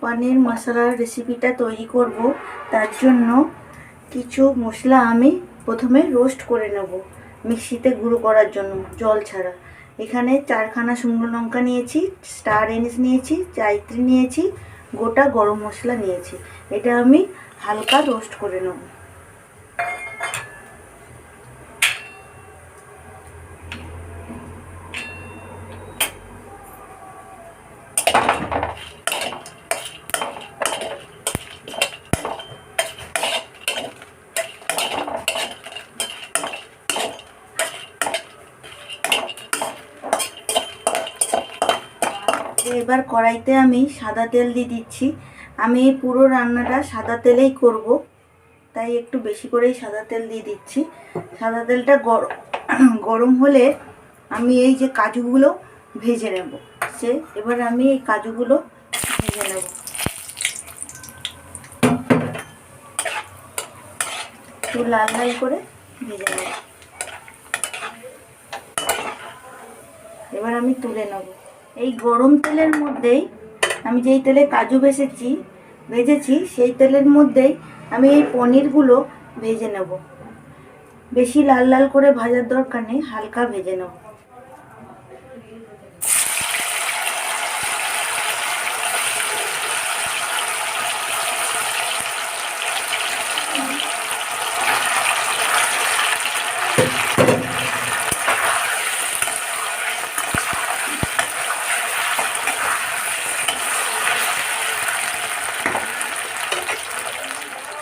পনির মশলার রেসিপিটা তৈরি করব, তার জন্য কিছু মশলা আমি প্রথমে রোস্ট করে নেব মিক্সিতে গুঁড়ো করার জন্য জল ছাড়া। এখানে 4খানা শুকনো লঙ্কা নিয়েছি, স্টার এনিস নিয়েছি, জায়ত্রী নিয়েছি, গোটা গরম মশলা নিয়েছি। এটা আমি হালকা রোস্ট করে নেব। এবার কড়াইতে আমি সাদা তেল দিয়ে দিচ্ছি। আমি এই পুরো রান্নাটা সাদা তেলেই করব, তাই একটু বেশি করেই সাদা তেল দিয়ে দিচ্ছি। সাদা তেলটা গরম হলে আমি এই যে কাজুগুলো ভেজে নেব। এবার আমি এই কাজুগুলো ভেজে নেব। একটু লাল লাল করে ভেজে নেব। এবার আমি তুলে নেব। এই গরম তেলের মধ্যেই আমি যেই তেলে কাজু ভেজেছি সেই তেলের মধ্যেই আমি এই পনিরগুলো ভেজে নেব। বেশি লাল লাল করে ভাজার দরকার নেই, হালকা ভেজে নেব।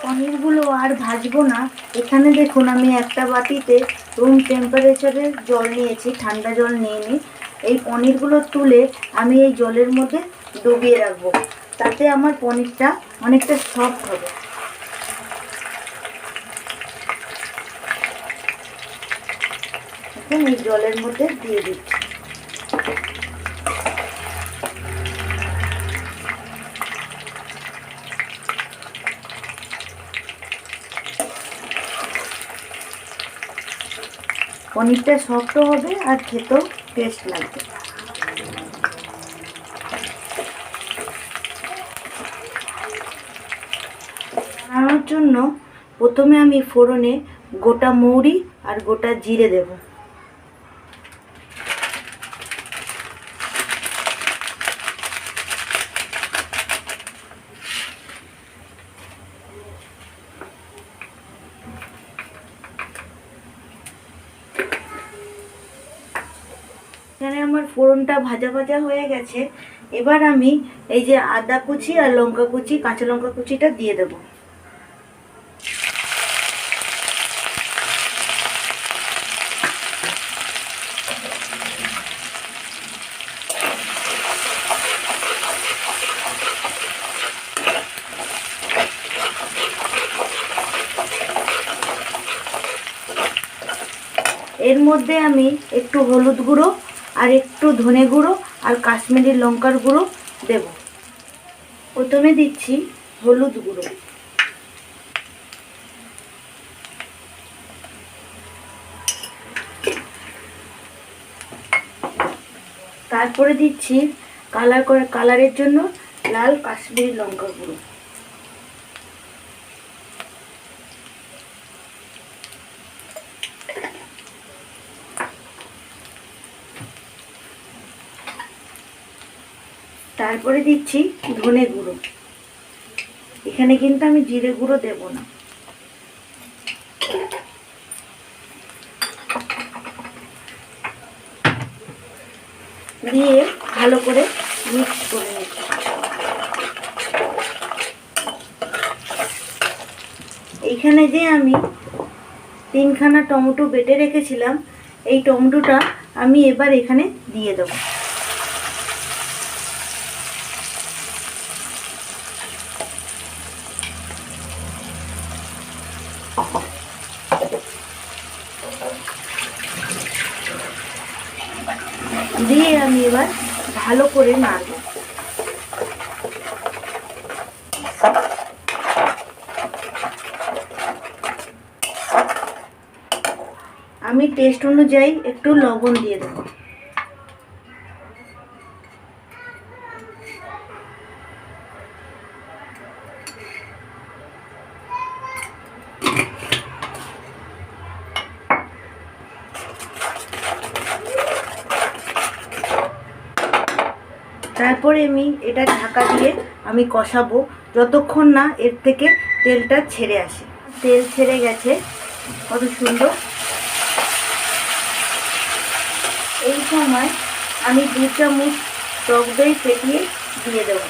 পনিরগুলো আর ভাজবো না। এখানে দেখুন আমি একটা বাটিতে রুম টেম্পারেচারের জল নিয়েছি, ঠান্ডা জল নিয়ে নিই। এই পনিরগুলো তুলে আমি এই জলের মধ্যে ডুবিয়ে রাখবো, তাতে আমার পনিরটা অনেকটা সফট হবে। এখন এই জলের মধ্যে দিয়ে দিচ্ছি। পনিরটা সফট হবে আর খেতেও টেস্ট লাগবে। বানানোর জন্য প্রথমে আমি ফোড়নে গোটা মৌরি আর গোটা জিরে দেব। এখানে আমার ফোড়নটা ভাজা ভাজা হয়ে গেছে। এবার আমি এই যে আদা কুচি আর লঙ্কা কুচি, কাঁচা লঙ্কা কুচিটা দিয়ে দেব। এর মধ্যে আমি একটু হলুদ গুঁড়ো আর একটু ধনে গুঁড়ো আর কাশ্মীরি লঙ্কার গুঁড়ো দেব। প্রথমে দিচ্ছি হলুদ গুঁড়ো, তারপরে দিচ্ছি কালারের জন্য লাল কাশ্মীরি লঙ্কার গুঁড়ো। তারপরে দিচ্ছি ধনে গুঁড়ো। এখানে কিন্তু আমি জিরে গুঁড়ো দেব না। দিয়ে ভালো করে মিক্স করে নিচ্ছি। এইখানে যে আমি 3খানা টমেটো বেটে রেখেছিলাম, এই টমেটোটা আমি এবার এখানে দিয়ে দেবো। দিয়ে আমি এবার ভালো করে নাড়ব। আমি টেস্ট অনুযায়ী একটু লবণ দিয়ে দেব। তারপরে আমি এটা ঢাকা দিয়ে আমি কষাবো যতক্ষণ না এর থেকে তেলটা ছেড়ে আসে। তেল ছেড়ে গেছে, কত সুন্দর। এই সময় আমি 2 চামচ টক দই ফেটিয়ে দিয়ে দেবো।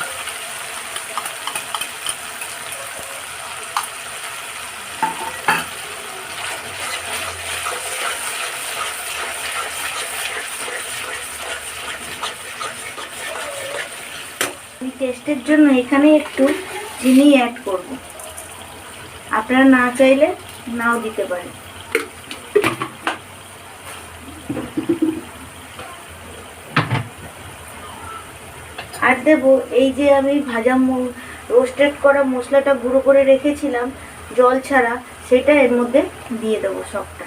টেস্টের জন্য এখানে একটু চিনি অ্যাড করব, আপনারা না চাইলে নাও দিতে পারেন। আর দেব এই যে আমি ভাজা রোস্টেড করা মশলাটা গুঁড়ো করে রেখেছিলাম জল ছাড়া, সেটা এর মধ্যে দিয়ে দেবো। সবটা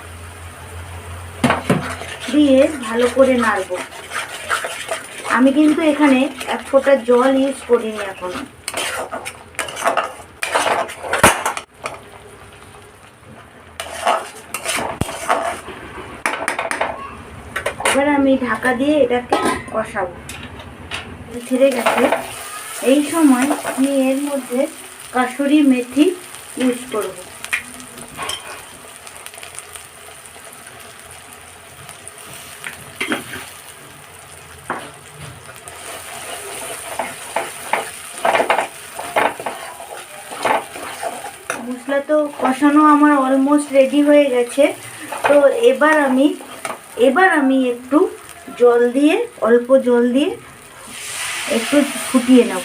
দিয়ে ভালো করে নাড়বো। আমি কিন্তু এখানে 1 ফোঁটা জল ইউজ করিনি এখনো। এবার আমি ঢাকা দিয়ে এটাকে কষাবো। ছেড়ে গেছে, এই সময় আমি এর মধ্যে কাসুরি মেথি ইউজ করব। মশলা তো কষানো আমার অলমোস্ট রেডি হয়ে গেছে। তো এবার আমি একটু জল দিয়ে, অল্প জল দিয়ে একটু ফুটিয়ে নেব।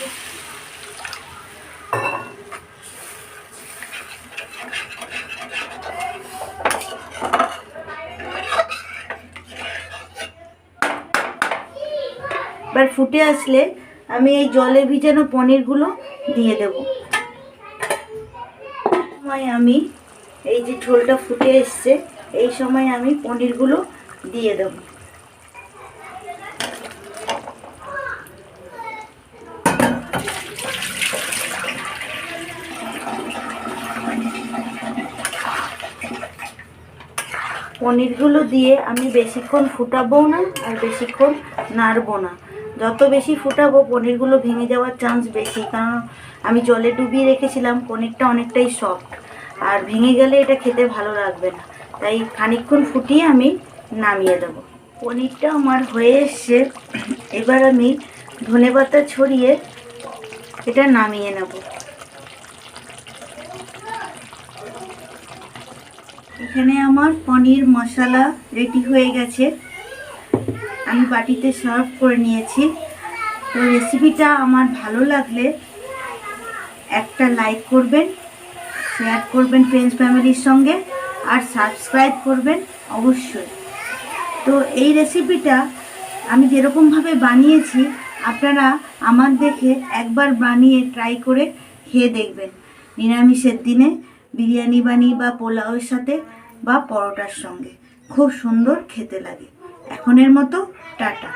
এবার ফুটে আসলে আমি এই জলে ভিজানো পনিরগুলো দিয়ে দেব। আমি এই যে ঝোলটা ফুটে এসছে, এই সময় আমি পনিরগুলো দিয়ে দেব। পনিরগুলো দিয়ে আমি বেশিক্ষণ ফুটাবো না আর বেশিক্ষণ নাড়বো না। যত বেশি ফুটাবো পনিরগুলো ভেঙে যাওয়ার চান্স বেশি, কারণ আমি জলে ডুবিয়ে রেখেছিলাম। পনিরটা অনেকটাই সফট, আর ভেঙে গেলে এটা খেতে ভালো লাগবে না। তাই খানিকক্ষণ ফুটিয়ে আমি নামিয়ে দেবো। পনিরটা আমার হয়ে এসছে। এবার আমি ধনেপাতা ছড়িয়ে এটা নামিয়ে নেব। এখানে আমার পনির মশলা রেডি হয়ে গেছে, আমি বাটিতে সার্ভ করে নিয়েছি। তো রেসিপিটা আমার ভালো লাগলে একটা লাইক করবেন, শেয়ার করবেন ফ্রেন্ডস ফ্যামিলির সঙ্গে, আর সাবস্ক্রাইব করবেন অবশ্যই। তো এই রেসিপিটা আমি যেরকমভাবে বানিয়েছি আপনারা আমার দেখে একবার বানিয়ে ট্রাই করে খেয়ে দেখবেন। নিরামিষের দিনে বিরিয়ানি বানিয়ে বা পোলাওয়ের সাথে বা পরোটার সঙ্গে খুব সুন্দর খেতে লাগে। এখনের মতো টাটা।